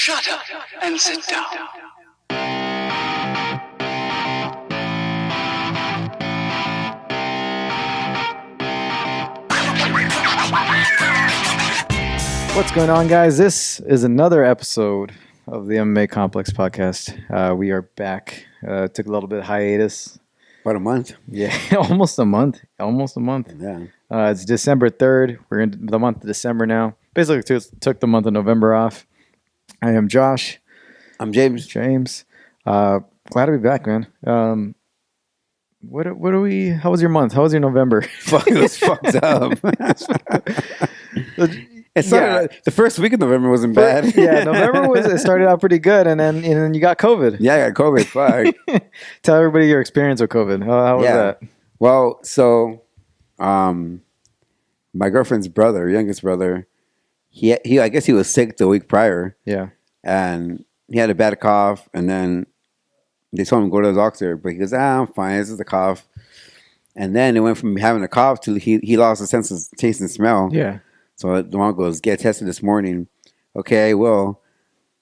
Shut up and sit down. What's going on, guys? This is another episode of the MMA Complex podcast. We are back. Took a little bit of hiatus. About a month. Yeah, almost a month. Yeah. It's December 3rd. We're in the month of December now. Basically, took the month of November off. I am Josh. I'm James. Glad to be back, man. What are we? How was your month? How was your November? Fuck, it was fucked up. It started, the first week of November wasn't bad. Yeah, November it started out pretty good, and then you got COVID. Yeah, I got COVID. Fuck. Tell everybody your experience with COVID. How was that? Well, so, my girlfriend's brother, youngest brother, he I guess he was sick the week prior. Yeah. And he had a bad cough, and then they told him to go to the doctor, but he goes, I'm fine, this is the cough. And then it went from having a cough to he lost the sense of taste and smell. Yeah. So the mom goes, get tested this morning. Okay, I will.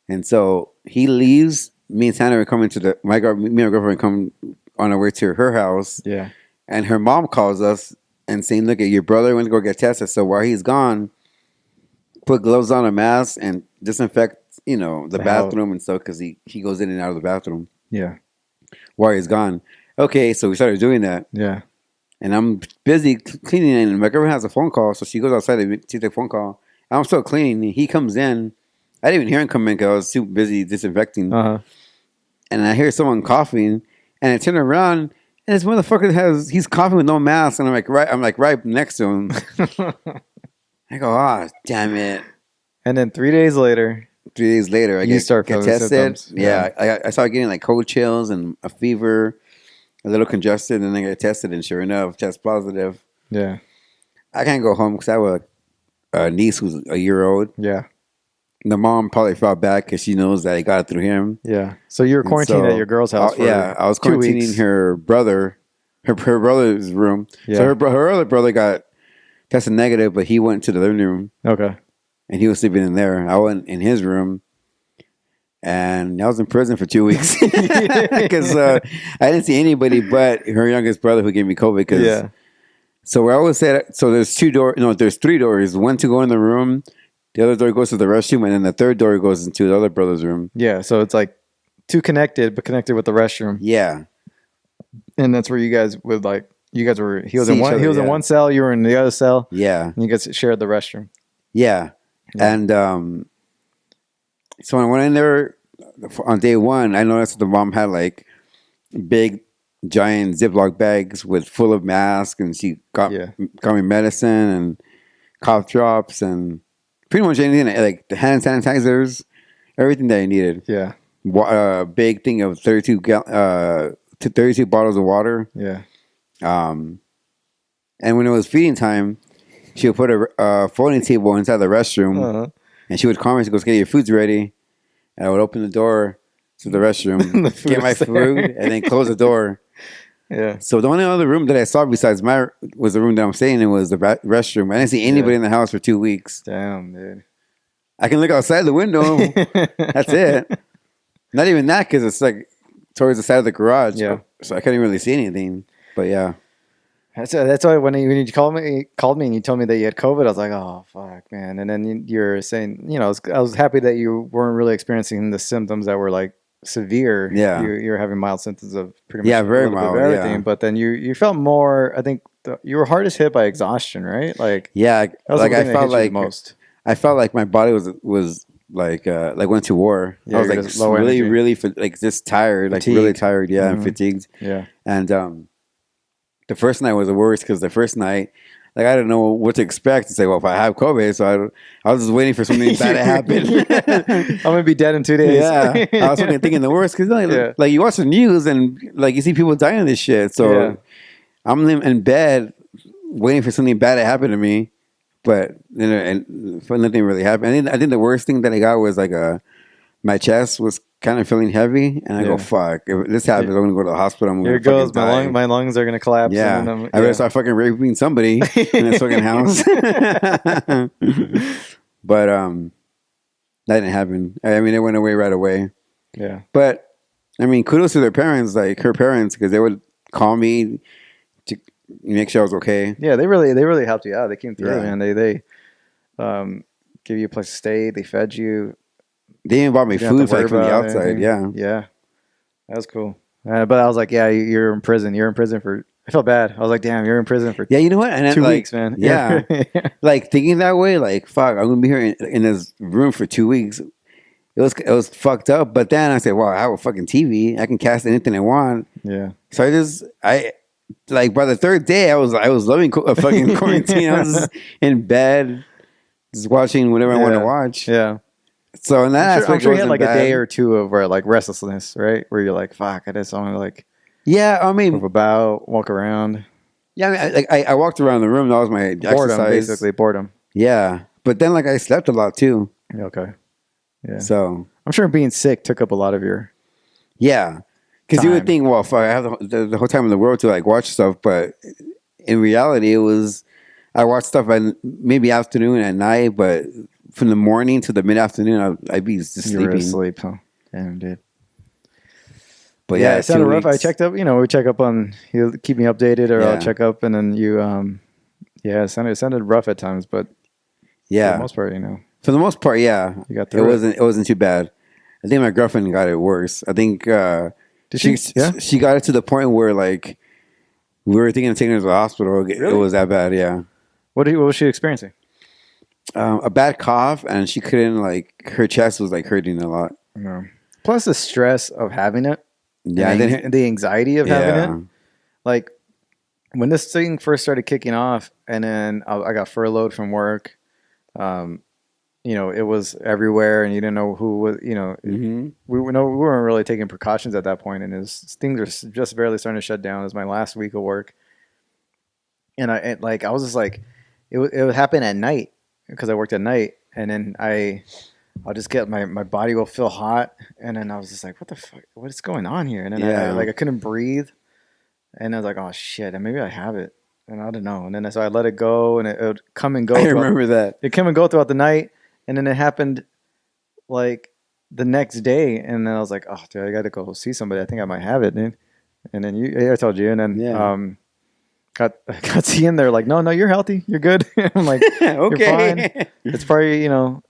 And so he leaves. Me and Tanner are coming to me and my girlfriend come on our way to her house. Yeah. And her mom calls us and saying, look, your brother went to go get tested. So while he's gone, put gloves on, a mask, and disinfect, the bathroom and stuff, because he goes in and out of the bathroom. Yeah. While he's gone. Okay, so we started doing that. Yeah. And I'm busy cleaning, and my girlfriend has a phone call, so she goes outside to take the phone call. I'm still cleaning. He comes in. I didn't even hear him come in because I was too busy disinfecting. Uh-huh. And I hear someone coughing, and I turn around, and this motherfucker he's coughing with no mask, and I'm right next to him. I go, damn it! And then 3 days later, I get tested. Symptoms. Yeah, I started getting like cold chills and a fever. A little congested, and then I got tested, and sure enough, test positive. Yeah. I can't go home because I have a niece who's a year old. Yeah. The mom probably felt bad because she knows that I got it through him. Yeah. So you were quarantined at your girl's house for I was 2 quarantining weeks. her brother, her brother's room. Yeah. So her other brother got tested negative, but he went to the living room. Okay. And he was sleeping in there. I went in his room. And I was in prison for 2 weeks because I didn't see anybody but her youngest brother who gave me COVID. So I always said, so there's there's 3 doors. One to go in the room, the other door goes to the restroom, and then the third door goes into the other brother's room. Yeah, so it's like 2 connected, but connected with the restroom. Yeah, and that's where you guys would he was in one cell, you were in the other cell. Yeah, and you guys shared the restroom. Yeah. And so when I went in there on day 1, I noticed the mom had like big, giant Ziploc bags full of masks, and she got me medicine and cough drops and pretty much anything, like the hand sanitizers, everything that I needed. Yeah, a big thing of 32 bottles of water. Yeah. And when it was feeding time, she would put a folding table inside the restroom, and she would call me to go get your food's ready. And I would open the door to the restroom, get my food, and then close the door. Yeah. So the only other room that I saw besides was the room that I'm staying in was the restroom. I didn't see anybody in the house for 2 weeks. Damn, dude. I can look outside the window. That's it. Not even that, because it's like towards the side of the garage. Yeah. So I couldn't really see anything. But yeah. That's why when you called me and you told me that you had COVID, I was like, oh fuck, man. And then you're saying, I was happy that you weren't really experiencing the symptoms that were like severe. Yeah, you're having mild symptoms of pretty much very mild, everything. Yeah. But then you felt more. I think you were hardest hit by exhaustion, right? Like I felt like most. I felt like my body was like went to war. Yeah, I was like low really, energy. really like just tired, Fatigued. like really tired. Yeah, and fatigued. Yeah, and the first night was the worst because the first night, like I didn't know what to expect. To say, well, if I have COVID, so I was just waiting for something bad to happen. I'm gonna be dead in 2 days. Yeah, I was fucking thinking the worst because like you watch the news and like you see people dying of this shit. So I'm in bed waiting for something bad to happen to me, but nothing really happened. I think the worst thing that I got was like my chest was kind of feeling heavy, and I go, fuck, if this happens, I'm going to go to the hosptal. I'm Here goes, my lungs are going to collapse. Yeah. I better start fucking raping somebody in this fucking house. But That didn't happen. I mean, it went away right away. Yeah. But I mean, kudos to their parents, like her parents, because they would call me to make sure I was okay. Yeah, they really helped you out. They came through, Yeah. man. They gave you a place to stay. They fed you. They even bought me You didn't have food to worry like from the about outside. anything. Yeah. Yeah, that was cool. But I was like, yeah, you're in prison. You're in prison for. I felt bad. I was like, damn, you're in prison for Yeah, you know what? And then, 2 weeks, man. Yeah, like thinking that way, like fuck, I'm gonna be here in this room for 2 weeks. It was fucked up. But then I said, well, I have a fucking TV. I can cast anything I want. Yeah. So I like by the third day, I was loving fucking quarantine. I was just in bed, just watching whatever I want to watch. Yeah. So in that I'm sure you had wasn't like a bad. day or two of where like restlessness, right? Where you're like, fuck, I just want to like Yeah, I mean, move about, walk around. yeah, I mean, I walked around the room. That was my Boredom, exercise. basically boredom. Yeah, but then like I slept a lot too. Yeah, okay. Yeah. So I'm sure being sick took up a lot of your. yeah, because you would Time. think, well, fuck, I have the whole time in the world to like watch stuff, but in reality, it was I watched stuff at maybe afternoon and at night, but from the morning to the mid afternoon, I'd be just You were sleeping. asleep, huh? Damn, dude. But Yeah, yeah, it sounded 2 rough. I weeks. checked up. We check up on you. Keep me updated, or I'll Yeah. check up, and then you. Yeah, it sounded rough at times, but for the Yeah, most part, for the most part, yeah, you got it through it. wasn't too bad. I think my girlfriend got it worse. I think Did she? Yeah. she got it to the point where like we were thinking of taking her to the hospital. It Really? was that bad. Yeah. What was she experiencing? A bad cough, and she couldn't like her chest was like hurting a lot. No. Plus the stress of having it. Yeah, and then the anxiety of having yeah, it. Like when this thing first started kicking off, and then I got furloughed from work. It was everywhere, and you didn't know who was. hmm We weren't really taking precautions at that point, and things are just barely starting to shut down. It was my last week of work, and I was just like, it would happen at night because I worked at night, and then I'll just get my body will feel hot, and then I was just like, what the fuck, what is going on here? And then Yeah. I couldn't breathe, and I was like, oh shit, and maybe I have it, and I don't know. And then so I let it go, and it would come and go. I remember that. It came and go throughout the night, and then it happened like the next day, and then I was like, oh dude, I got to go see somebody. I think I might have it, dude. And then I told you, and then Yeah. got seeing they're like, no, you're healthy, you're good. I'm like, Okay. it's probably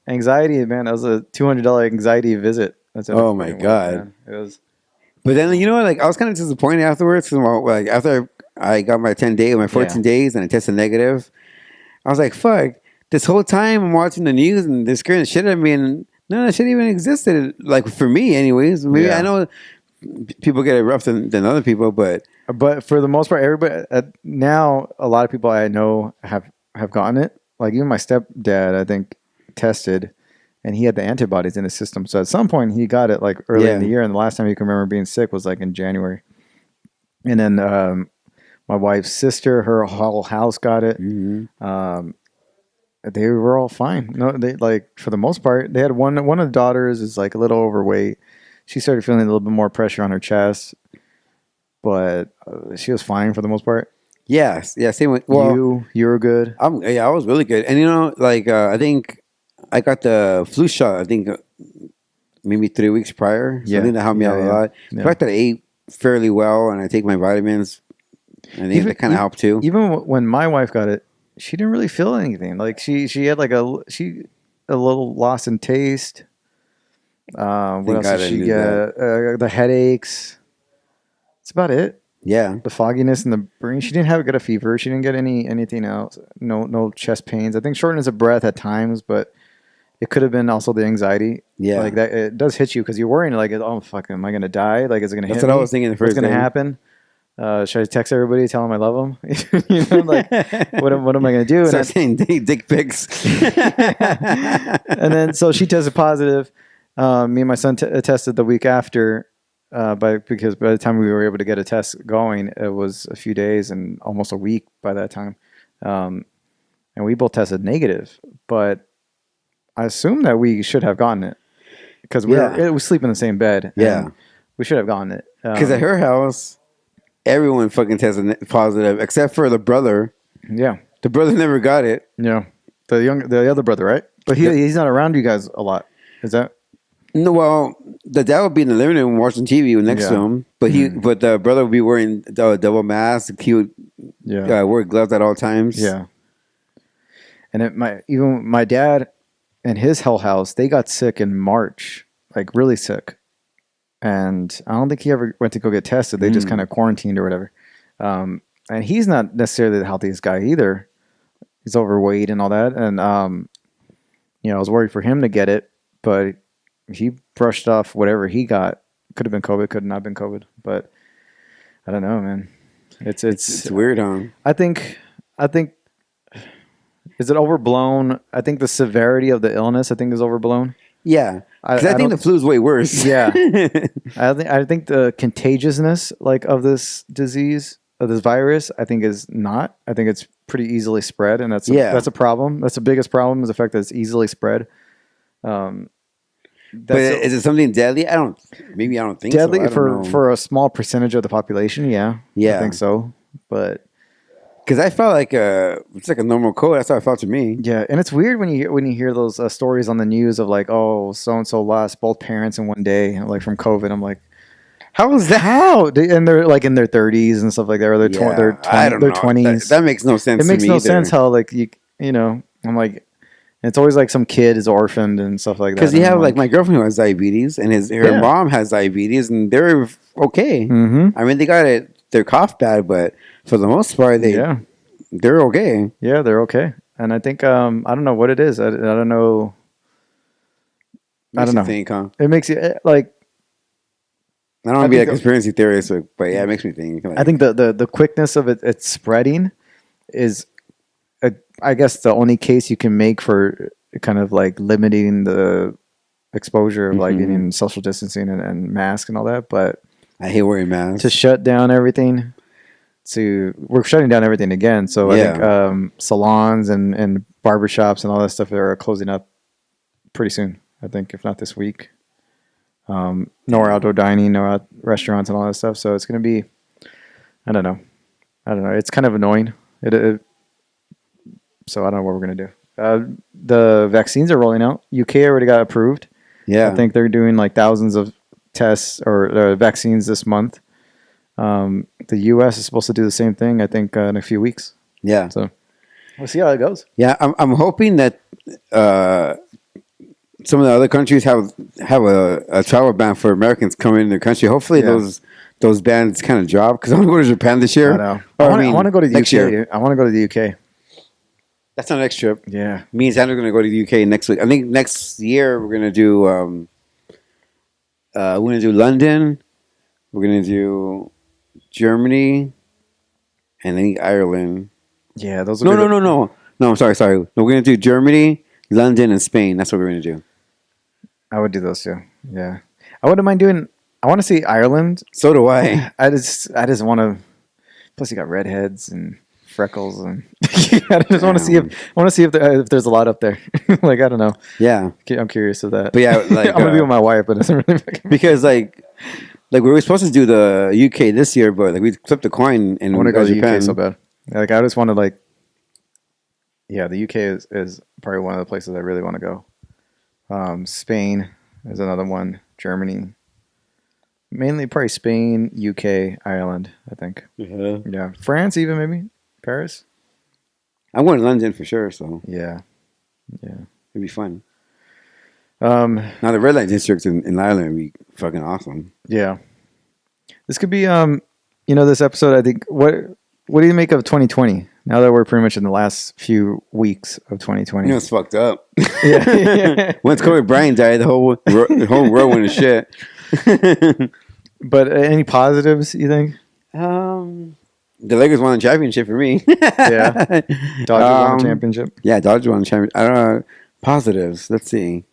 anxiety, man. That was a $200 anxiety visit. That's Oh, my God. man. It was. But then like I was kind of disappointed afterwards. Like after I got my 10 days, my 14 days, and I tested negative, I was like, fuck. This whole time I'm watching the news and they're scaring the shit out of me, and none of that shit even existed. Like for me, anyways. Maybe Yeah. I know people get it rough than other people, but For the most part, everybody now, a lot of people I know have gotten it. Like even my stepdad, I think, tested, and he had the antibodies in his system. So at some point, he got it like early in the year. And the last time you can remember being sick was like in January. And then my wife's sister, her whole house got it. They were all fine. No, they like for the most part. They had one of the daughters is like a little overweight. She started feeling a little bit more pressure on her chest, but she was fine for the most part. yeah. Same with You were good. I was really good, and like I think I got the flu shot. I think maybe 3 weeks prior. So I think that helped me out a lot. Yeah. The fact that I ate fairly well and I take my vitamins, I think that kind of helped too. Even when my wife got it, she didn't really feel anything. Like she had like a little loss in taste. What else did she get? The headaches. That's about it. Yeah, The fogginess in the brain. She didn't get a fever. She didn't get anything else. No chest pains. I think shortness of breath at times, but it could have been also the anxiety. Yeah. Like that. It does hit you because you're worrying like, oh fuck, am I gonna die? Like, is it gonna hit me? that's what I was thinking the What's first gonna day. happen? Should I text everybody, tell them I love them? Like what am I gonna do? Start saying dick pics. And then so she tested positive. Me and my son tested the week after, because by the time we were able to get a test going, it was a few days and almost a week by that time. And we both tested negative, but I assume that we should have gotten it because we sleep in the same bed. Yeah. We should have gotten it. Because at her house, everyone fucking tested positive except for the brother. Yeah. The brother never got it. Yeah. The other brother, right? But he's not around you guys a lot. Is that? No, well, the dad would be in the living room watching TV next to Yeah. him, but but the brother would be wearing the double mask. He would Yeah. wear gloves at all times. Yeah. And even my dad and his whole house, they got sick in March, like really sick. And I don't think he ever went to go get tested. They just kind of quarantined or whatever. And he's not necessarily the healthiest guy either. He's overweight and all that. And I was worried for him to get it, but he brushed off whatever he got. Could have been COVID, could not have been COVID, but I don't know, man. It's weird, huh? I think is it overblown? I think the severity of the illness is overblown. Yeah, because I think the flu is way worse. Yeah, I think the contagiousness of this disease, of this virus, I think is not. I think it's pretty easily spread, and that's a problem. That's the biggest problem, is the fact that it's easily spread. But is it something deadly? I don't think deadly so. I don't know. for a small percentage of the population. Yeah, I think so. But because I felt like it's like a normal cold. That's how it felt to me. Yeah, and it's weird when you hear those stories on the news of so and so lost both parents in one day, from COVID. I'm like, how is that? How? And they're in their 30s and stuff like that, or their 20s. That makes no sense. It makes to me no either. sense how I'm like, it's always some kid is orphaned and stuff like that. Because you have my girlfriend who has diabetes, and her mom has diabetes, and they're okay. Mm-hmm. I mean, they got it. They're cough bad, but for the most part, they're okay. Yeah, they're okay. And I think I don't know what it is. I don't know. I don't know. Think, huh? It makes you like. I don't want to be a conspiracy theorist, but yeah, it makes me think. I think the quickness of it spreading is, I guess, the only case you can make for kind of limiting the exposure of getting social distancing and mask and all that. But I hate wearing masks. To shut down everything. We're shutting down everything again. So I think salons and barbershops and all that stuff are closing up pretty soon. I think, if not this week. No more outdoor dining, no restaurants and all that stuff. So it's going to be, I don't know. It's kind of annoying. So I don't know what we're going to do. The vaccines are rolling out. UK already got approved. Yeah. I think they're doing thousands of tests or vaccines this month. The U.S. is supposed to do the same thing, I think, in a few weeks. Yeah. So we'll see how it goes. Yeah, I'm hoping that some of the other countries have a travel ban for Americans coming into the country. Hopefully those bans kind of drop, because I want to go to Japan this year. I know. I want to go to the next UK. year. I want to go to the UK. That's our next trip. Yeah. Me and Sandra are going to go to the UK next week. I think next year we're going to do London. We're going to do Germany, and I think Ireland. Yeah, those. No. I'm sorry. No, we're going to do Germany, London, and Spain. That's what we're going to do. I would do those too. Yeah, I wouldn't mind doing. I want to see Ireland. So do I. I just want to. Plus, you got redheads and freckles, and I just want to see if there's a lot up there. I don't know. Yeah, I'm curious of that. But yeah, I'm gonna be with my wife, but it's really because we were supposed to do the UK this year, but we flipped the coin and I want to go to the Japan. UK so bad. I just want to Yeah, the UK is probably one of the places I really want to go. Spain is another one. Germany. Mainly probably Spain, UK, Ireland, I think. Yeah. France even, maybe. Paris. I'm going to London for sure, so. Yeah. It'd be fun. Now the red light districts in Ireland would be fucking awesome. Yeah. This could be this episode, I think, what do you make of 2020? Now that we're pretty much in the last few weeks of 2020. It's fucked up. Yeah. Once Kobe Bryant died, the whole world went to shit. But any positives, you think? The Lakers won the championship for me. Yeah. Dodgers won the championship. Yeah, Dodgers won the championship. I don't know. Positives. Let's see.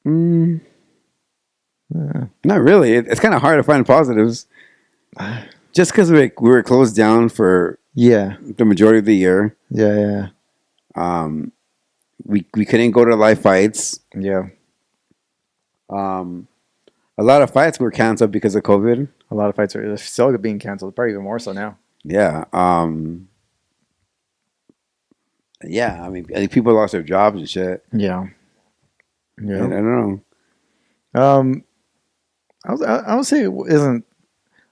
Not really. It's kind of hard to find positives. Just because we were closed down for the majority of the year. Yeah. We couldn't go to live fights. Yeah. A lot of fights were canceled because of COVID. A lot of fights are still being canceled. Probably even more so now. Yeah. Yeah. I mean, I think people lost their jobs and shit. Yeah. Yeah. I don't know. Um, I would say it isn't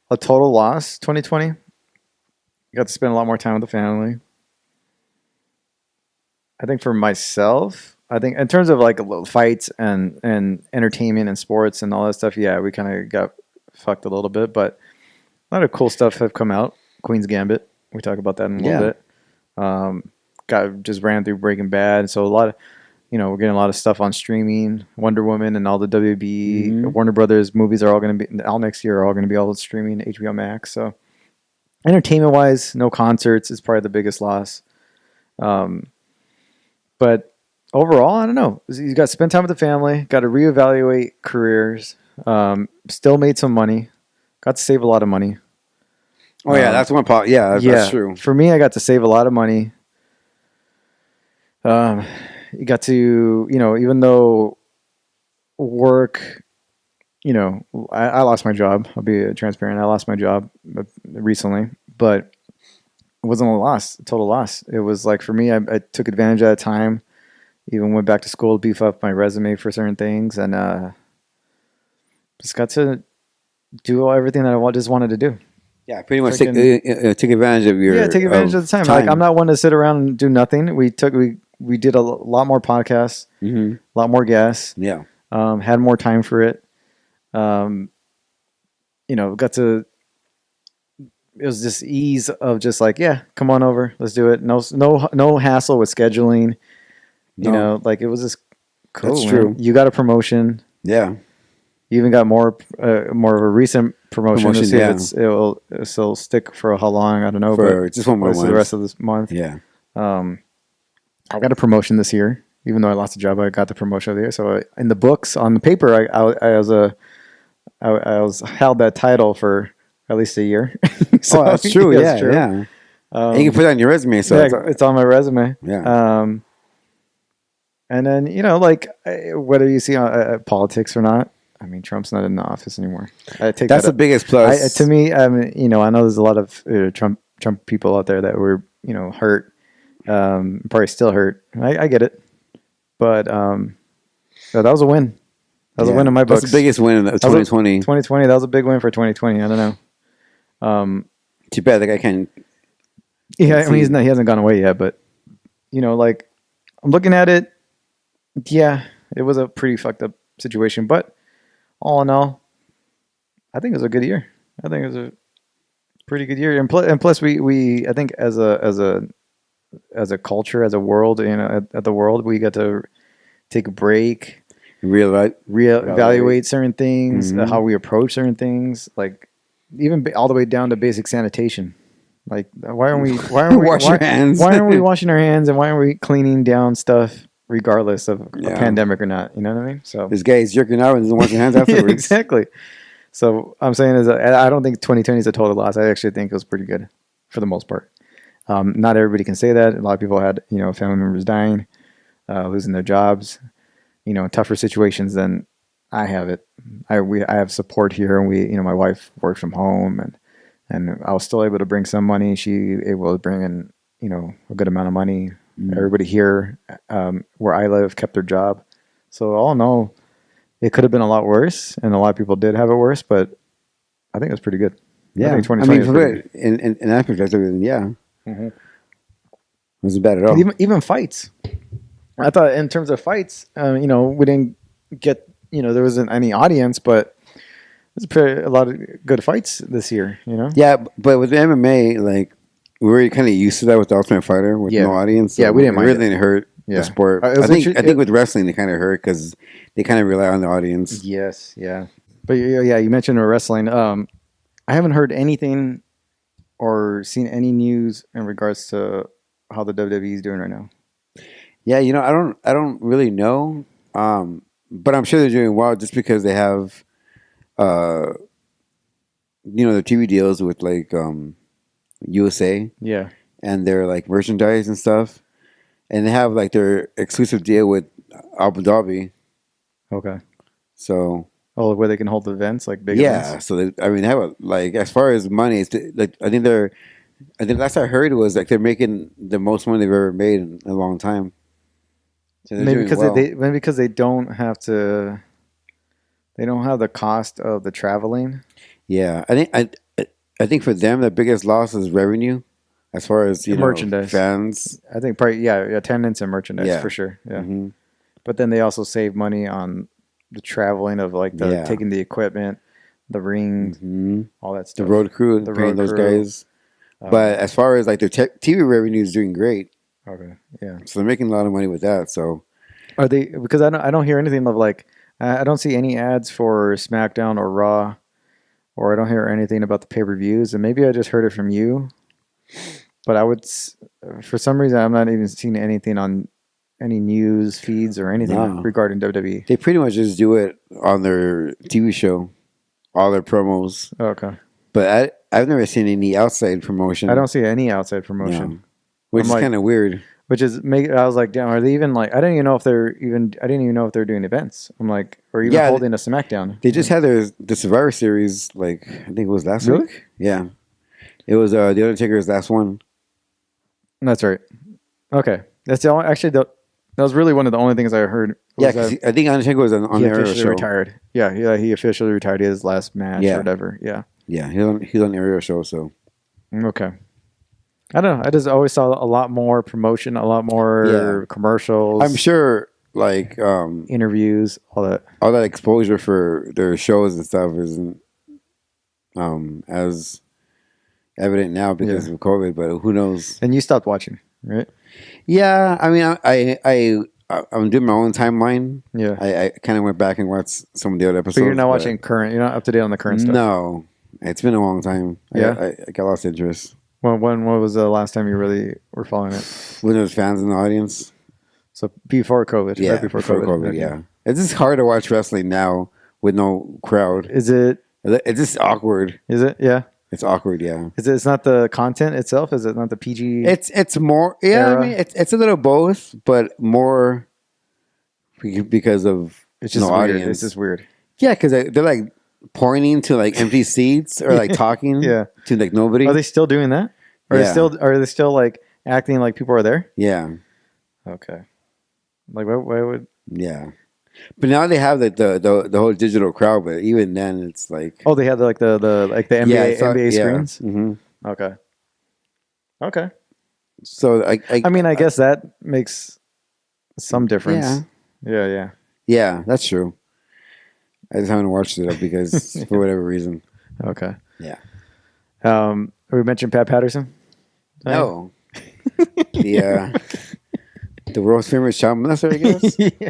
a total loss. 2020. Got to spend a lot more time with the family. I think for myself, I think in terms of like fights and entertainment and sports and all that stuff, yeah, we kind of got fucked a little bit, but a lot of cool stuff have come out. Queen's Gambit, we talk about that in a little Yeah. bit. Got just ran through Breaking Bad, so a lot of we're getting a lot of stuff on streaming. Wonder Woman and all the WB Hmm. Warner Brothers movies are all going to be all next year. Are all going to be all streaming HBO Max. So entertainment wise, no concerts is probably the biggest loss. Um, but overall, I don't know. You got to spend time with the family. Got to reevaluate careers. Still made some money. Got to save a lot of money. Oh yeah, that's one part. Yeah, that's Yeah, true. for me, I got to save a lot of money. You got to, even though work, I lost my job. I'll be transparent. I lost my job recently, but it wasn't a loss, a total loss. It was like for me, I took advantage of that time. Even went back to school to beef up my resume for certain things, and just got to do everything that I just wanted to do. Yeah, pretty much Freaking take advantage of your yeah, take advantage of the time. Like I'm not one to sit around and do nothing. We did a lot more podcasts, Hmm. a lot more guests. Yeah, Had more time for it. Um, got to. It was just ease of just like, yeah, come on over, let's do it. No hassle with scheduling. no, Like it was just cool. that's Man. true. You got a promotion. Yeah, You even got more of a recent promotion. Promotion, Let's see yeah. if it'll still stick for how long. I don't know, for but just one more let's see the month. rest of this month. Yeah, I got a promotion this year, even though I lost a job. I got the promotion of the year. So in the books, on the paper, I was held that title for at least a year. So, oh, that's true. it's Yeah, true. yeah. And you can put that on your resume. So Yeah, it's on my resume. yeah, And then whether you see politics or not, I mean, Trump's not in the office anymore. I take that's that. the biggest plus. To me, I mean, I know there's a lot of Trump people out there that were hurt, probably still hurt. I get it, but so that was a win. That was a win in my books. That's the biggest win in 2020. 2020. That was a big win for 2020. I don't know. Too bad the guy can't. Yeah, I mean, he hasn't gone away yet, but like I'm looking at it. Yeah, it was a pretty fucked up situation, but all in all, I think it was a good year. I think it was a pretty good year, and plus we I think as a culture, as a world, at the world, we got to take a break, reevaluate certain things, Mhm. how we approach certain things, like even all the way down to basic sanitation. Like why aren't we Wash your hands. why aren't we washing our hands, and why aren't we cleaning down stuff regardless of a Yeah. pandemic or not? You know what I mean? So This guy is jerking out and doesn't wash your hands afterwards. exactly. So I'm saying is I don't think 2020 is a total loss. I actually think it was pretty good for the most part. Not everybody can say that. A lot of people had family members dying, losing their jobs, tougher situations than I have it. I have support here, and my wife works from home, and I was still able to bring some money. She able to bring in a good amount of money. Everybody here where I live kept their job. So all in all, it could have been a lot worse, and a lot of people did have it worse, but I think it was pretty good. Yeah, I think 2020 was pretty good. in that perspective, yeah, Mhm. it wasn't bad at all. Even fights. I thought in terms of fights, we didn't get, there wasn't any audience, but there's a lot of good fights this year, Yeah, but with MMA, like we were kind of used to that with the Ultimate Fighter with Yeah. no audience. Yeah, we didn't mind It really didn't hurt Yeah. the sport. It was I think with wrestling they kind of hurt because they kind of rely on the audience. Yes, yeah. But yeah, you mentioned wrestling. I haven't heard anything or seen any news in regards to how the WWE is doing right now. Yeah, I don't really know, but I'm sure they're doing well just because they have, their TV deals with like USA Yeah. and their like merchandise and stuff, and they have like their exclusive deal with Abu Dhabi. Okay. So Oh, where they can hold events, like big yeah, events? so they have like as far as money, it's like I think last I heard was like they're making the most money they've ever made in a long time. So they're doing well. maybe because they don't have to. They don't have the cost of the traveling. Yeah, I think for them the biggest loss is revenue, as far as And merchandise. fans. I think probably yeah, attendance and merchandise Yeah. for sure. Yeah, Hmm. but then they also save money on the traveling of like the Yeah. taking the equipment, the ring, Hmm. all that The stuff. road crew The paying road those crew. guys, but as far as like their TV revenue is doing great, Okay, yeah. so they're making a lot of money with that. So Are they? Because I don't hear anything of like I don't see any ads for SmackDown or Raw, or I don't hear anything about the pay per views. And maybe I just heard it from you, but for some reason I'm not even seeing anything on any news feeds or anything no, regarding WWE. they pretty much just do it on their TV show, all their promos. Okay, But I've never seen any outside I promotion. don't see any outside promotion. No, which I'm is like, kind of weird. which is make. I was like, damn, are they even like? I didn't even know if they're even. I didn't even know if they're doing events. I'm like, or even Yeah, holding a SmackDown. they just had the Survivor Series. Like I think it was last Really? week. Yeah, it was the Undertaker's last one. That's right. Okay, that's the only, actually that was really one of the only things I heard. Yeah, Was because that I think Undertaker was on he the Ariel officially show. retired? Yeah, yeah, he officially retired his last match or Yeah, whatever. Yeah. yeah, he's on the Ariel show. So Okay. I don't know. I just always saw a lot more promotion, a lot yeah, more commercials, I'm sure like interviews, all that. all that exposure for their shows and stuff isn't as evident now because Yeah. of COVID. But who knows? And you stopped watching, right? Yeah, I mean, I'm doing my own timeline. Yeah. I kind of went back and watched some of the other But you're episodes. not watching current. You're not up to date on the current stuff. No, it's been a long time. Yeah. I got lost interest When was the last time you really were following it? when there's fans in the audience. So before COVID, Yeah, right before COVID. Okay. Yeah, it's just hard to watch wrestling now with no crowd. Is it? It's just awkward. Is it? Yeah. It's awkward. Yeah. Is it? It's not the content itself. Is it not the PG? It's more. Yeah, Era? I mean, it's a little both, but more because of It's just no weird. audience. It's just weird. Yeah, because they're like pointing to like empty seats or like talking Yeah. to like nobody. Are they still doing that? Are Yeah. they still like acting like people are there? Yeah, Okay. Like why would? yeah. But now they have like the whole digital crowd. But even then, it's like Oh, they had like the NBA NBA yeah. screens. Hmm. Okay. Okay. So I mean, I guess that makes some difference. Yeah. Yeah. Yeah. yeah, that's true. I just haven't watched it because for whatever reason. Okay. Yeah. We mentioned Pat Patterson. No. The world's famous child molester, I guess. Yeah.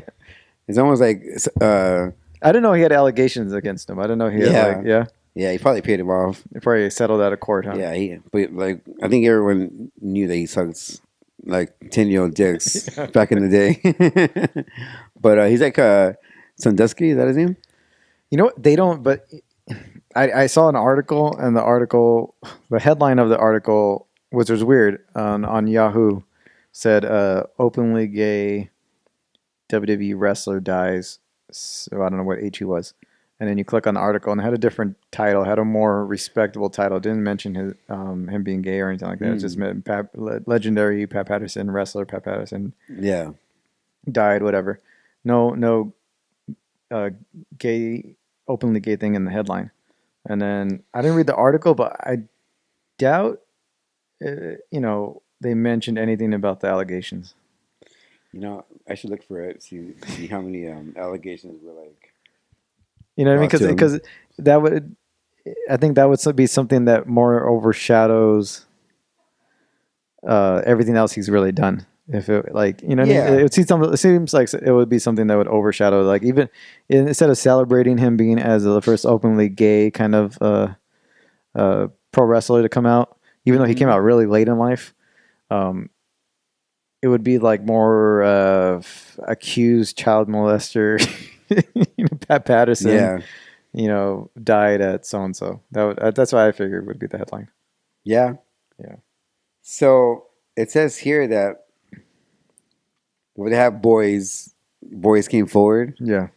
It's almost like I didn't know he had allegations against him. I didn't know he had Yeah. yeah, he probably paid him off. He probably settled out of court, huh? Yeah, but like I think everyone knew that he sucks like 10-year-old dicks back in the day. But he's like Sandusky, is that his name? You know what? They don't, but I saw an article, and the headline of the article, which was weird, on Yahoo, said openly gay WWE wrestler dies. So I don't know what age he was. And then you click on the article, and it had a different title, had a more respectable title. It didn't mention him being gay or anything like that. It just meant legendary Pat Patterson, wrestler Pat Patterson Yeah. died, whatever. No openly gay thing in the headline. And then I didn't read the article, but I doubt, they mentioned anything about the allegations. I should look for it, see how many allegations were like. You know what I mean? Brought to him. Because I think that would be something that more overshadows everything else he's really done. If it like Yeah. it seems like it would be something that would overshadow, like, even instead of celebrating him being as the first openly gay kind of pro wrestler to come out, even though he came out really late in life, it would be like more accused child molester. Pat Patterson, Yeah. died at so and so. That's why I figured would be the headline. Yeah. Yeah. So it says here that when they have boys came forward, Yeah.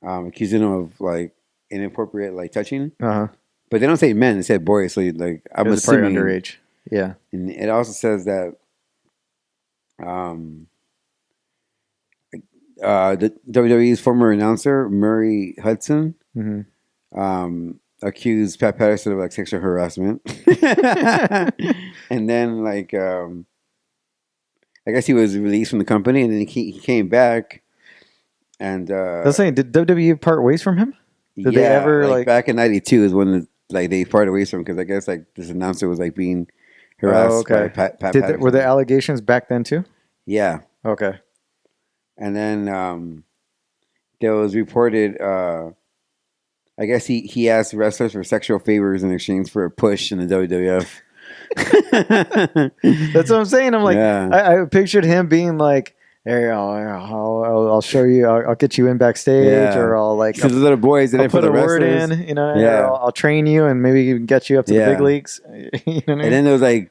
accusing them of like inappropriate like touching, Uh huh. but they don't say men; they said boys. So like I'm It was probably assuming underage. Yeah. And it also says that the WWE's former announcer Murray Hudson Hmm. accused Pat Patterson of like sexual harassment, and then like I guess he was released from the company, and then he came back, and That's saying, did WWE part ways from him? Did they yeah, ever like like? back in '92 is when like they parted ways from because I guess like this announcer was like being Oh, harassed by okay. Pat Were the Patterson. allegations back then too? Yeah, Okay. and then there was reported. I guess he asked wrestlers for sexual favors in exchange for a push in the WWF. That's what I'm saying. I'm like, Yeah, I pictured him being like, "Hey, I'll show you. I'll get you in backstage, yeah. or I'll like, So the little boys did I'll it for put the a word wrestlers. in, you know, or Yeah, I'll train you, and maybe even get you up to the big yeah. leagues." You know what I And mean? then there was like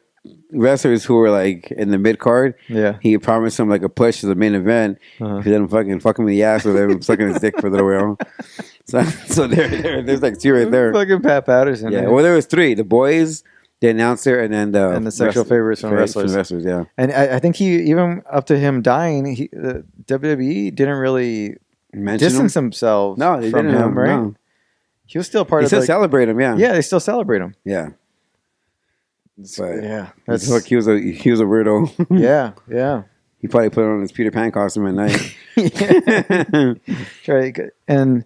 wrestlers who were like in the mid card. Yeah. He promised them like a push to the main event. Uh-huh. If he didn't fuck him in the ass or they were sucking his dick for a little while. So there's like two right there. Fucking Pat Patterson. Yeah. Yeah. Well, there was three: the boys, the announcer, and then And the sexual favors from wrestlers. Yeah. And I think he even up to him dying, WWE didn't really Mention distance him? themselves No, they from didn't. him, right? No. He was still part They of still the. celebrate him. Yeah. Yeah, they still celebrate him. Yeah. But Yeah, that's like he was a weirdo. yeah, yeah. He probably put on his Peter Pan costume at night. Right. And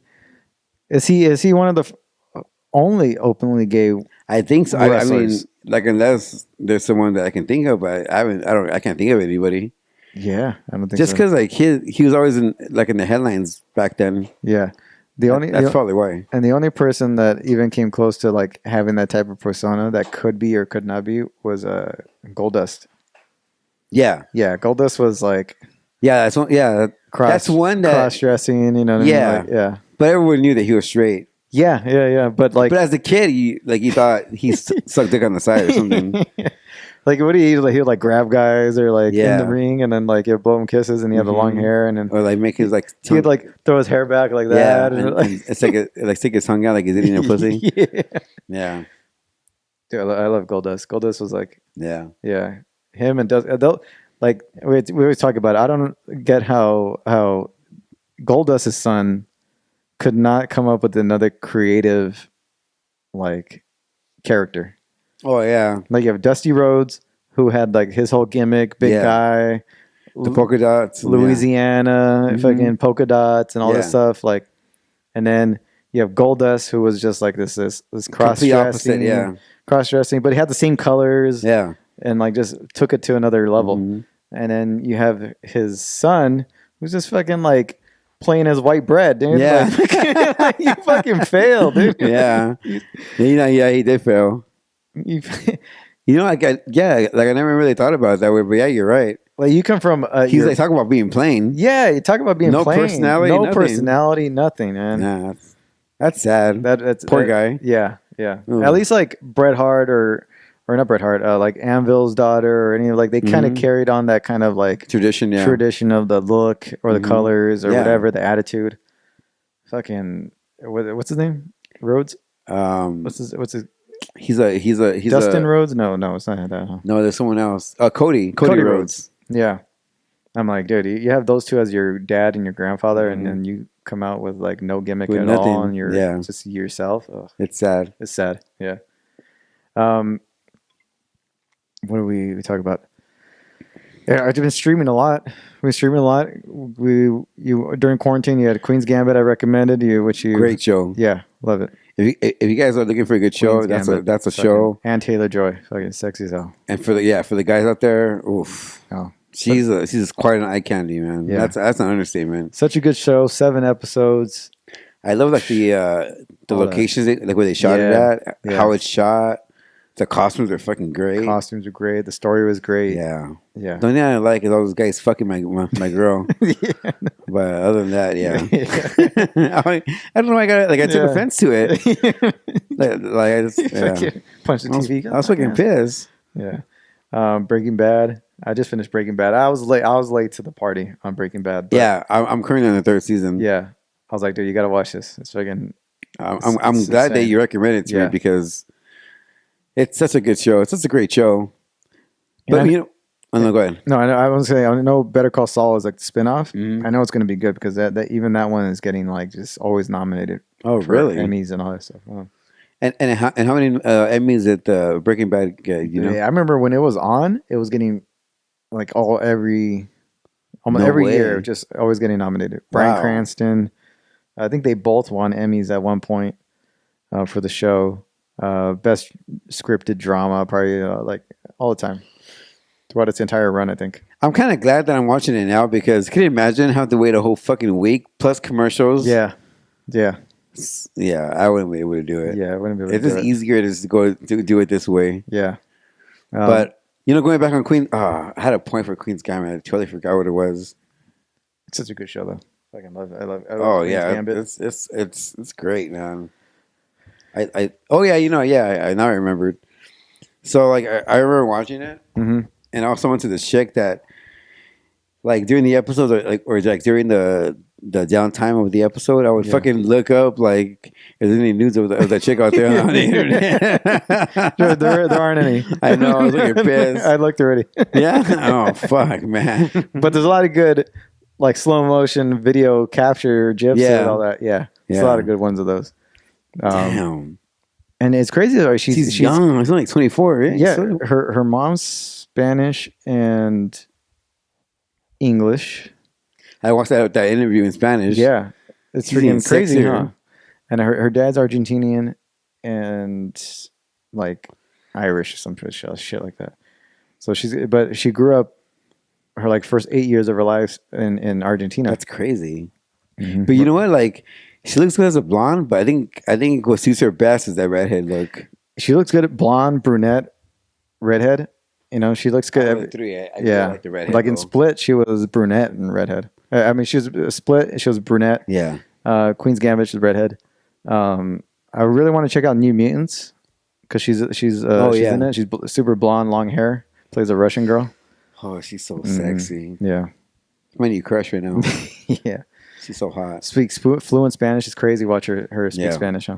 is he one of the only openly gay? I think so. I mean, Wrestlers. like unless there's someone that I can think of, but I can't think of anybody. Yeah, I don't think Just so. because like he was always in the headlines back then. Yeah, that's Probably why. and the only person that even came close to like having that type of persona that could be or could not be was Goldust. Yeah, Yeah, Goldust was like yeah, that's one. Yeah, that's one that. cross dressing. You know what Yeah. I mean? Like, yeah, But everyone knew that he was straight. yeah. But like, But as a kid, you thought he sucked dick on the side or something. like what he would like grab guys or like in Yeah. the ring and then like he'd blow him kisses and he had the long Mhm. hair and then Or like make his like he'd like throw his hair back like yeah, that. and it's like stick his tongue out like he's eating a pussy. Yeah. Yeah, Dude, I love Goldust. Goldust was like, yeah, yeah, him and they'll like we always talk about it. I don't get how Goldust's son could not come up with another creative like character. oh yeah, Like you have Dusty Rhodes, who had like his whole gimmick, big Yeah. guy, the polka dots, Louisiana, Mhm. fucking polka dots and all this Yeah. stuff. Like, and then you have Goldust, who was just like this cross complete opposite. dressing, Yeah, but he had the same colors yeah. and like just took it to another level. Mhm. And then you have his son, who's just fucking like plain as white bread, dude. Yeah. Like, you fucking failed, dude. Yeah, yeah, he did fail. You, Like I never really thought about it that way, but yeah, you're right. like you come from He's like talking about being plain. yeah, you talk about being No plain, personality, no nothing. personality, nothing, man. Yeah, that's sad. That's Poor guy. Yeah. Mm. At least like Bret Hart or not Bret Hart, like Anvil's daughter or any like they kind of Mhm. carried on that kind of like Tradition, yeah. tradition of the look or the Mhm. colors or Yeah. whatever, the attitude. Fucking what's his name? Rhodes? Um, What's his he's Dustin Rhodes? No, it's not that. Huh? No, there's someone else. Cody Rhodes. Yeah. I'm like, dude, you have those two as your dad and your grandfather, and Mhm. then you come out with like no gimmick With at nothing. all, and you're Yeah. just yourself. Ugh, It's sad. it's sad. Yeah. What do we talk about? Yeah, I've been streaming a lot. You during quarantine, you had Queen's Gambit. I recommended you, Great show. Yeah, love it. If you guys are looking for a good show, Queen's Gambit. that's a Fucking- show. And Taylor Joy, fucking sexy as hell. And for the guys out there, oof, Oh, she's quite an eye candy, man. Yeah. That's an understatement. such a good show. 7 episodes. I love like the All locations, like where they shot it Yeah. at, Yeah. how it's shot. The costumes are fucking great. Costumes were great. The story was great. Yeah. Yeah. The only thing I like is all those guys fucking my girl. Yeah. But other than that, yeah. Yeah. I don't know. I took Yeah. offense to it. Like I just yeah. Fucking punch the TV. I was fucking pissed. Yeah. Breaking Bad. I just finished Breaking Bad. I was late to the party on Breaking Bad. But Yeah, I'm currently on the 3rd season. Yeah. I was like, dude, you got to watch this. It's fucking. I'm It's glad that insane. you recommended it to Yeah. me because it's such a good show. It's such a great show. But And you know, Oh no, go ahead. No, I was saying I know Better Call Saul is like the spinoff. Mhm. I know it's going to be good because that even that one is getting like just always nominated Oh, for really? Emmys and all that stuff. Oh. And how many Emmys did Breaking Bad get? You know, Yeah, I remember when it was on, it was getting like almost no every way. year, just always getting nominated. Bryan Wow. Cranston, I think they both won Emmys at one point for the show. Best scripted drama, probably like all the time throughout its entire run. I think. I'm kind of glad that I'm watching it now because can you imagine having to wait a whole fucking week plus commercials? Yeah, yeah, Yeah, I wouldn't be able to do it. yeah. I wouldn't be able It's to just do it. easier to just go to do it this way. Yeah, But going back on Queen, I had a point for Queen's Gambit. I totally forgot what it was. it's such a good show though. Fucking love it. I love Oh Queen's yeah, Gambit. it's great, man. I now I remembered. So like I remember watching it, Mm-hmm. and I also went to this chick that like during the episodes or during the downtime of the episode, I would Yeah. fucking look up like if there's any news of the chick out there on the internet. there aren't any. I know, I was looking pissed. I looked already. Yeah. Oh fuck, man. But there's a lot of good, like slow motion video capture gifs Yeah. and all that. Yeah, there's a Yeah. lot of good ones of those. Damn. And it's crazy though. She's young. She's only like 24, right? Yeah, So- her mom's Spanish and English. I watched that interview in Spanish. Yeah, it's She's even freaking crazy, sexier. huh? And her dad's Argentinian and like Irish or some shit like that. So she grew up her like first 8 years of her life in Argentina. That's crazy. Mhm. But you know what? Like, she looks good as a blonde, but I think what suits her best is that redhead look. She looks good at blonde, brunette, redhead. You know, she looks good. I Yeah, like the redhead. like in though. Split, she was brunette and redhead. I mean, she was Split. She was brunette. Yeah. Queen's Gambit, she's redhead. I really want to check out New Mutants because she's yeah. in it. She's super blonde, long hair. Plays a Russian girl. Oh, she's so Mhm. sexy. Yeah, My new crush right now. yeah. She's so hot. Speaks fluent Spanish. It's crazy. Watch her speak Yeah. Spanish. Huh?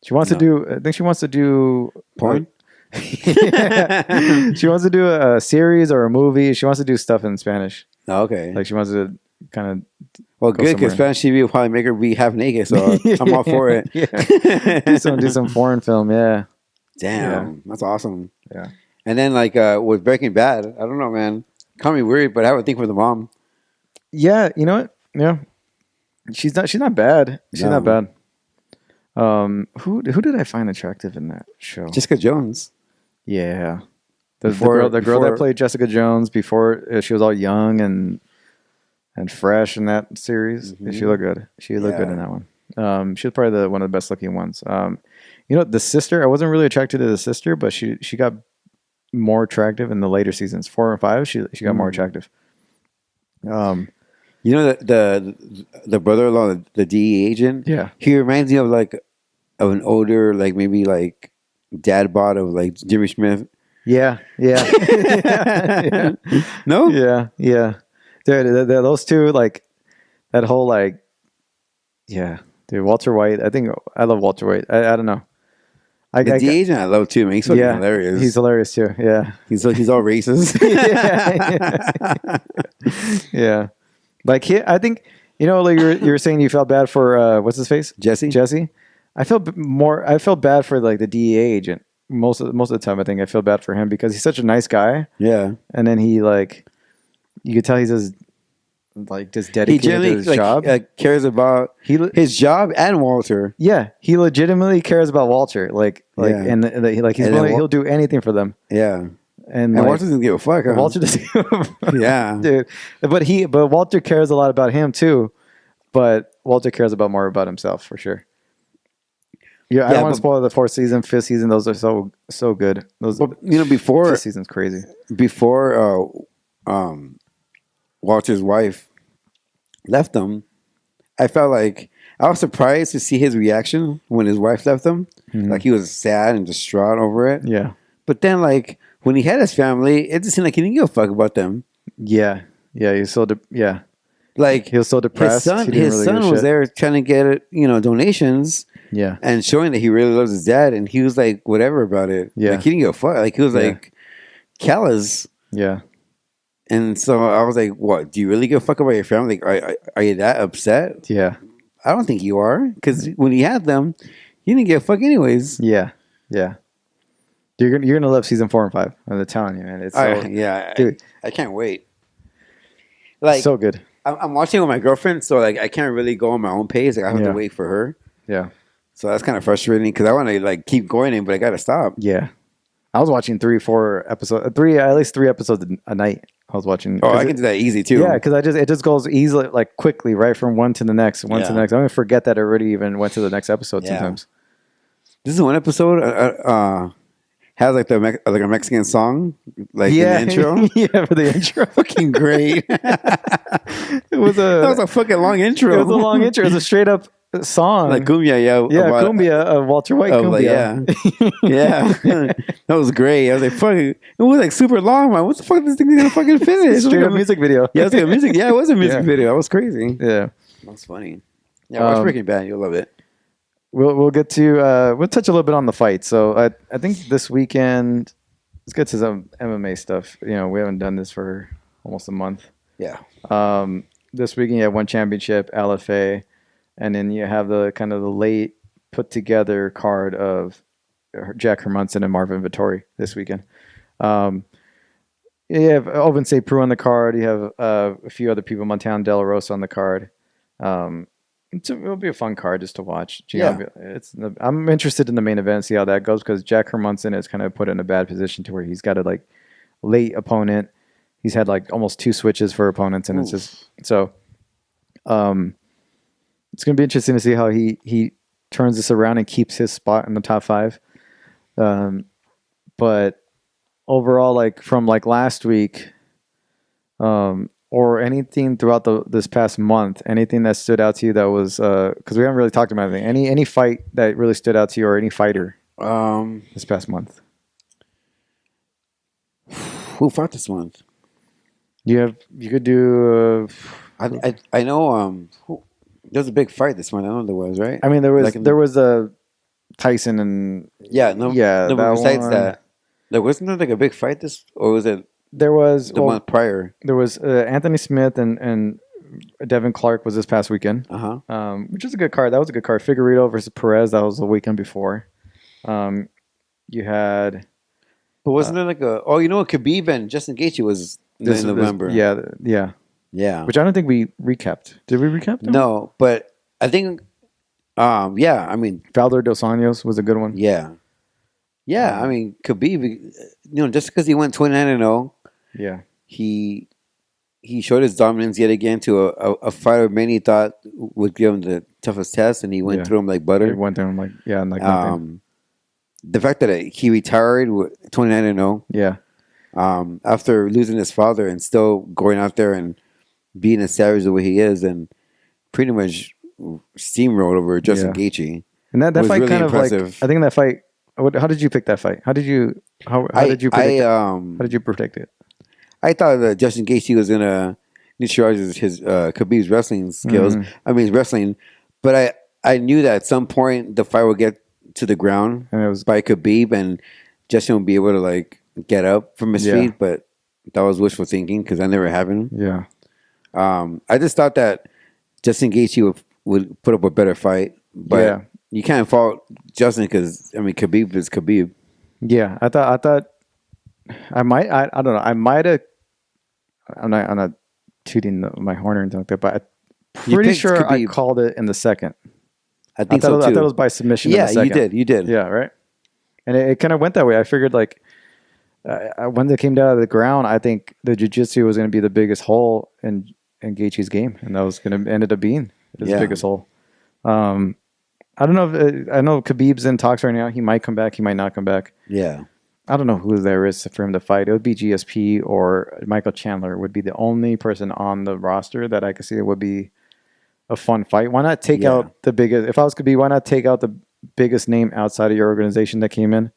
She wants to No. do. I think she wants to do Porn? Yeah. She wants to do a series or a movie. She wants to do stuff in Spanish. Oh, okay. Like she wants to kind Well, go good because somewhere. Spanish TV will probably make her be half naked, so of. I'm all for it. Yeah. do some foreign film. Yeah. Damn, that's awesome. Yeah. And then like with Breaking Bad, I don't know, man. Call me weird, but I would think for the mom. Yeah. You know what? Yeah. She's not bad. She's No. not bad. Who did I find attractive in that show? Jessica Jones. Yeah. The girl Before- that played Jessica Jones before she was all young and fresh in that series. Mhm. She looked good. She looked good Yeah. in that one. She was probably one of the best looking ones. You know, the sister, I wasn't really attracted to the sister, but she got more attractive in the later seasons. 4 and 5, she got more Mm. attractive. You know the brother-in-law, the DE agent. Yeah. He reminds me of an older, like maybe like dad bod of like Jimmy Smith. Yeah. Yeah. No. Yeah. Dude, those two, like that whole like, yeah, dude, Walter White. I love Walter White. I don't know. The DE agent I love too, man. He's fucking hilarious. He's hilarious too. Yeah. He's all racist. Yeah. Like I think like you were saying you felt bad for what's his face? Jesse. I felt bad for like the DEA agent most of the time. I think I feel bad for him because he's such a nice guy, Yeah. and then he like you could tell he's just He dedicated to generally his job. cares about his job and Walter. Yeah, he legitimately cares about Walter. Yeah. And he's And then willing, he'll do anything for them. Yeah. And And Walter doesn't give a fuck. Huh? Walter doesn't. Yeah. Dude. But Walter cares a lot about him too. But Walter cares more about himself for sure. Yeah, I don't want to spoil the 4th season, 5th season. Those are so good. Those Well, before 5th season's crazy. Walter's wife left him, I felt like I was surprised to see his reaction when his wife left him. Mhm. Like he was sad and distraught over it. Yeah, But then, like when he had his family, it just seemed like he didn't give a fuck about them. yeah. He's so Like he was so depressed. his son, He didn't really give a was shit. there trying to get donations Yeah, and showing that he really loves his dad, and he was like whatever about it. Yeah. Like he didn't give a fuck. Like he was Yeah. like callous. yeah. And so I was like, "What? Do you really give a fuck about your family? Like, are you that upset?" Yeah. I don't think you are, because when you had them, you didn't give a fuck anyways. Yeah. Yeah. You're gonna love season 4 and 5. I'm telling you, man. It's so Yeah, dude, I can't wait. Like, so good. I'm watching with my girlfriend, so like I can't really go on my own pace. Like, I have to Yeah. wait for her. Yeah. So that's kind of frustrating because I want to like keep going in, but I got to stop. Yeah. I was watching 3-4 episodes, at least 3 episodes a night. I was watching. Oh, I can do that easy too. Yeah, because it just goes easily, like quickly, right from one to the next, one to the next. I'm gonna forget that I already even went to the next episode sometimes. This is one episode has like like a Mexican song, like in the intro. Yeah, for the intro, fucking great. That was a fucking long intro. It was a long intro. It was a straight up song, like cumbia, cumbia, Walter White cumbia. Yeah. That was great. I was like, fuck, it was like super long, man. What the fuck is this thing gonna fucking finish? Straight up music video. Yeah, it was like a music. Yeah, it was a music video. That was crazy. Yeah, that's funny. Yeah, watch Breaking Bad. You'll love it. We'll get to we'll touch a little bit on the fight. So I think this weekend, let's get to some MMA stuff. You know, we haven't done this for almost a month. Yeah. This weekend you have one championship, LFA, and then you have the kind of the late put together card of Jack Hermanson and Marvin Vettori this weekend. You have Oven St. Preux on the card. You have a few other people, Montana De La Rosa on the card. It'll be a fun card just to watch. I'm interested in the main event, see how that goes, because Jack Hermanson is kind of put in a bad position to where he's got a like late opponent. He's had like almost 2 switches for opponents, and it's just so. It's going to be interesting to see how he turns this around and keeps his spot in the top 5. But overall, like from like last week, or anything throughout this past month, anything that stood out to you that was because we haven't really talked about anything. Any fight that really stood out to you, or any fighter this past month? Who fought this month? You could do. I know. There was a big fight this month. I know there was, right? I mean, there was a Tyson and but besides that, there wasn't like a big fight or was it? There was the month prior. There was Anthony Smith and Devin Clark was this past weekend. Which is a good card. That was a good card. Figueiredo versus Perez. That was the weekend before. You had, but wasn't there like a? Oh, you know what? Khabib and Justin Gaethje was in November. Yeah. Which I don't think we recapped. Did we recap them? No, but I think, I mean, Valder Dos Anjos was a good one. Yeah. I mean, Khabib, just because he went 29-0, he showed his dominance yet again to a fighter many thought would give him the toughest test, and he went through him like butter. He went through him like nothing. The fact that he retired with 29-0, after losing his father and still going out there and being a savage the way he is, and pretty much steamrolled over Justin Gaethje. And that fight really kind impressive. Of like, I think that fight. How did you pick that fight? How did you predict it? How did you predict it? I thought that Justin Gaethje was gonna neutralize his Khabib's wrestling skills. I mean, his wrestling, but I knew that at some point the fight would get to the ground and it was by Khabib, and Justin would be able to like get up from his feet. But that was wishful thinking because that never happened. Yeah. I just thought that Justin Gaethje would put up a better fight, but you can't fault Justin because I mean Khabib is Khabib. Yeah, I thought I don't know. I might have. I'm not tooting my horn or anything like that, but I'm pretty sure Khabib. I called it in the second. I think so too. I thought it was by submission. Yeah, in the second. you did. Yeah, right. And it kind of went that way. I figured like when they came down to the ground, I think the jiu-jitsu was going to be the biggest hole in Gaethje's game, and that was going to ended up being his biggest hole. I don't know. I know Khabib's in talks right now. He might come back. He might not come back. Yeah. I don't know who there is for him to fight. It would be GSP or Michael Chandler would be the only person on the roster that I could see that would be a fun fight. Why not take out the biggest? If I was Khabib, why not take out the biggest name outside of your organization that came in?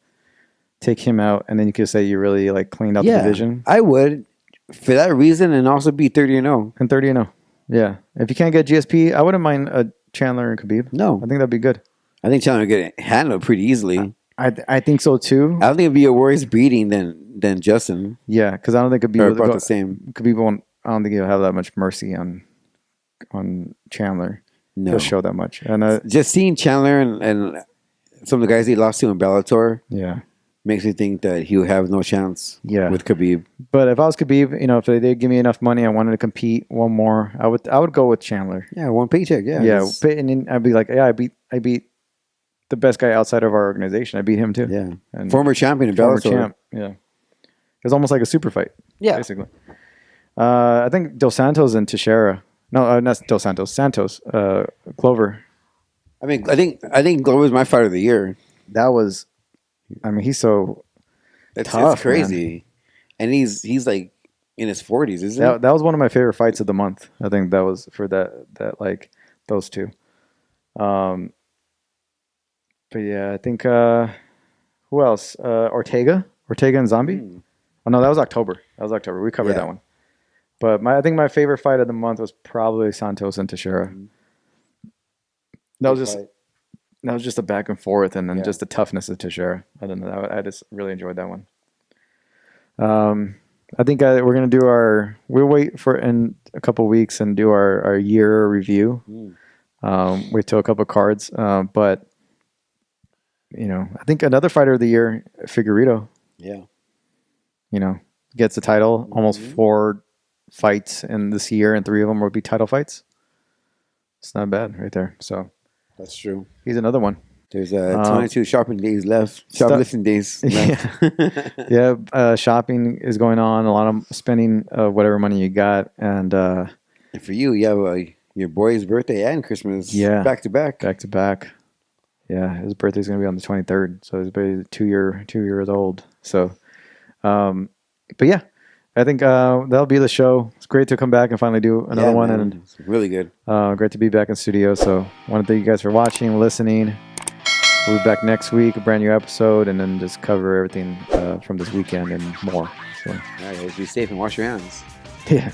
Take him out, and then you could say you really like cleaned out the division. I would for that reason, and also be 30-0 and 30-0. Yeah, if you can't get GSP, I wouldn't mind a Chandler and Khabib. No, I think that'd be good. I think Chandler would get handled pretty easily. I think so too. I don't think it'd be a worse beating than Justin. Yeah, because I don't think Khabib Or would about go, the same. Khabib won't. I don't think he'll have that much mercy on Chandler. No. He'll show that much, and Just seeing Chandler and some of the guys he lost to in Bellator yeah, makes me think that he would have no chance yeah. with Khabib. But if I was Khabib, if they did give me enough money, I wanted to compete one more. I would go with Chandler. Yeah, one paycheck. Yeah, Yeah, it's- and then I'd be like, yeah, I beat the best guy outside of our organization. I beat him too. yeah. And Former champion in former Bellator. champ. Yeah, it was almost like a super fight. Yeah. Basically. I think Dos Santos and Teixeira. No, not Dos Santos. Santos. Clover. I mean, I think Glover's my fighter of the year. That was. I mean, he's so That's tough, crazy, and he's like in his 40s, isn't that was one of my favorite fights of the month. I think that was for that like those two. But yeah, I think who else? Ortega and Zombie. he? Oh no, that was October. We covered Yeah. that one. But I think my favorite fight of the month was probably Santos and Teixeira. Mhm. That was just a back and forth, and then Yeah. just the toughness of Teixeira. I don't know. I just really enjoyed that one. I think we're gonna do we'll wait for in a couple weeks and do our year review. Wait till a couple cards, but I think another fighter of the year, Figueiredo. Yeah. Gets the title. Almost Mhm. 4 fights in this year, and 3 of them would be title fights. It's not bad right there. So That's true. he's another one. There's 22 shopping days left. Stuff- Shoplifting days left. Yeah, shopping is going on. A lot of spending whatever money you got, and And for you have your boy's birthday and Christmas back to back. back to back. Yeah, his birthday's gonna be on the 23rd, so he's about 2 years old. So, but yeah, I think that'll be the show. It's great to come back and finally do another Yeah, one, man. and It's really good. great to be back in studio. So, want to thank you guys for watching, listening. We'll be back next week, a brand new episode, and then just cover everything from this weekend and more. So, All right, guys, be safe and wash your hands. yeah.